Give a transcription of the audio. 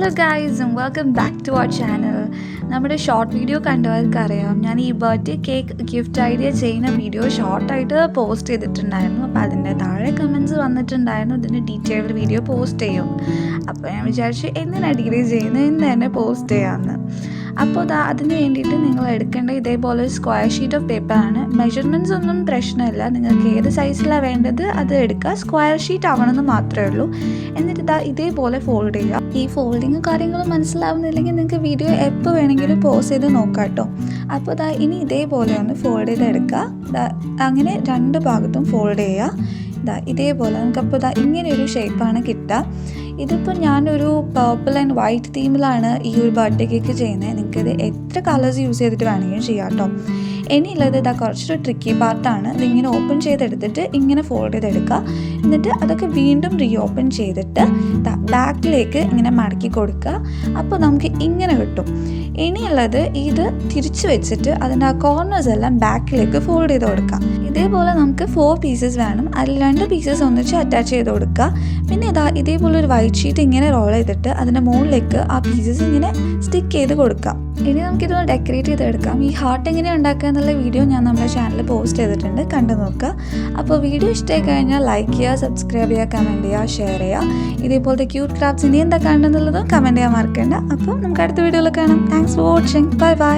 Hello guys and welcome back to our channel. നമ്മുടെ short video കണ്ടവർക്കറിയാം, ഞാൻ ഈ ബർത്ത്ഡേ കേക്ക് ഗിഫ്റ്റ് ഐഡിയ ചെയ്യുന്ന വീഡിയോ ഷോർട്ടായിട്ട് പോസ്റ്റ് ചെയ്തിട്ടുണ്ടായിരുന്നു. അപ്പോൾ അതിൻ്റെ താഴെ കമൻറ്റ്സ് വന്നിട്ടുണ്ടായിരുന്നു ഇതിൻ്റെ ഡീറ്റെയിൽഡ് വീഡിയോ പോസ്റ്റ് ചെയ്യും. അപ്പോൾ ഞാൻ വിചാരിച്ചു എന്തിനാണ് ഡിലേ ചെയ്യുന്നത്, ഇന്ന് തന്നെ പോസ്റ്റ് ചെയ്യാമെന്ന്. അപ്പോൾ അതിന് വേണ്ടിയിട്ട് നിങ്ങൾ എടുക്കേണ്ട ഇതേപോലെ സ്ക്വയർ ഷീറ്റ് ഓഫ് പേപ്പറാണ്. മെഷർമെൻറ്റ്സ് ഒന്നും പ്രശ്നമില്ല, നിങ്ങൾക്ക് ഏത് സൈസിലാണ് വേണ്ടത് അത് എടുക്കുക. സ്ക്വയർ ഷീറ്റ് ആവണമെന്ന് മാത്രമേ ഉള്ളൂ. എന്നിട്ട് ഇതേപോലെ ഫോൾഡ് ചെയ്യുക. ഈ ഫോൾഡിങ് കാര്യങ്ങൾ മനസ്സിലാവുന്നില്ലെങ്കിൽ നിങ്ങൾക്ക് വീഡിയോ എപ്പോൾ വേണമെങ്കിലും പോസ് ചെയ്ത് നോക്കാം കേട്ടോ. അപ്പോൾ ഇനി ഇതേപോലെ ഒന്ന് ഫോൾഡ് ചെയ്തെടുക്കുക. അങ്ങനെ രണ്ട് ഭാഗത്തും ഫോൾഡ് ചെയ്യുക. ഇതേപോലെ നമുക്കപ്പോൾ ഇങ്ങനെയൊരു ഷേപ്പാണ് കിട്ടുക. ഇതിപ്പോൾ ഞാനൊരു പർപ്പിൾ ആൻഡ് വൈറ്റ് തീമിലാണ് ഈ ഒരു ബർത്ത്ഡേ കേക്ക് ചെയ്യുന്നത്. നിങ്ങൾക്കിത് എത്ര കളേഴ്സ് യൂസ് ചെയ്തിട്ട് വേണമെങ്കിലും ചെയ്യാം കേട്ടോ. ഇനിയുള്ളത് കുറച്ചൊരു ട്രിക്കി പാർട്ടാണ്. ഇതിങ്ങനെ ഓപ്പൺ ചെയ്തെടുത്തിട്ട് ഇങ്ങനെ ഫോൾഡ് ചെയ്തെടുക്കുക. എന്നിട്ട് അതൊക്കെ വീണ്ടും റീ ഓപ്പൺ ചെയ്തിട്ട് ബാക്കിലേക്ക് ഇങ്ങനെ മടക്കി കൊടുക്കുക. അപ്പോൾ നമുക്ക് ഇങ്ങനെ കിട്ടും. ഇനിയുള്ളത് ഇത് തിരിച്ച് വെച്ചിട്ട് അതിൻ്റെ ആ കോർണേഴ്സ് എല്ലാം ബാക്കിലേക്ക് ഫോൾഡ് ചെയ്ത് കൊടുക്കുക. ഇതേപോലെ നമുക്ക് 4 പീസസ് വേണം. അതിൽ 2 പീസസ് ഒന്നിച്ച് അറ്റാച്ച് ചെയ്ത് കൊടുക്കുക. പിന്നെ ഇതേപോലെ ഒരു വൈറ്റ് ഷീറ്റ് ഇങ്ങനെ റോൾ ചെയ്തിട്ട് അതിൻ്റെ മുകളിലേക്ക് ആ പീസസ് ഇങ്ങനെ സ്റ്റിക്ക് ചെയ്ത് കൊടുക്കുക. ഇനി നമുക്കിതൊന്ന് ഡെക്കറേറ്റ് ചെയ്തെടുക്കാം. ഈ ഹാർട്ട് എങ്ങനെയാണ് ഉണ്ടാക്കുക എന്നുള്ള വീഡിയോ ഞാൻ നമ്മുടെ ചാനലിൽ പോസ്റ്റ് ചെയ്തിട്ടുണ്ട്, കണ്ടു നോക്കുക. അപ്പോൾ വീഡിയോ ഇഷ്ടമായി കഴിഞ്ഞാൽ ലൈക്ക് ചെയ്യുക, സബ്സ്ക്രൈബ് ചെയ്യുക, കമൻറ്റ് ചെയ്യുക, ഷെയർ ചെയ്യുക. ഇതേപോലത്തെ ക്യൂട്ട് ക്രാഫ്റ്റ്സ് ഇനി എന്താ കാണുന്നുള്ളതും കമൻറ്റ് ചെയ്യാൻ മറക്കണ്ട. അപ്പോൾ നമുക്ക് അടുത്ത വീഡിയോയിൽ കാണാം. Thanks for watching. Bye bye.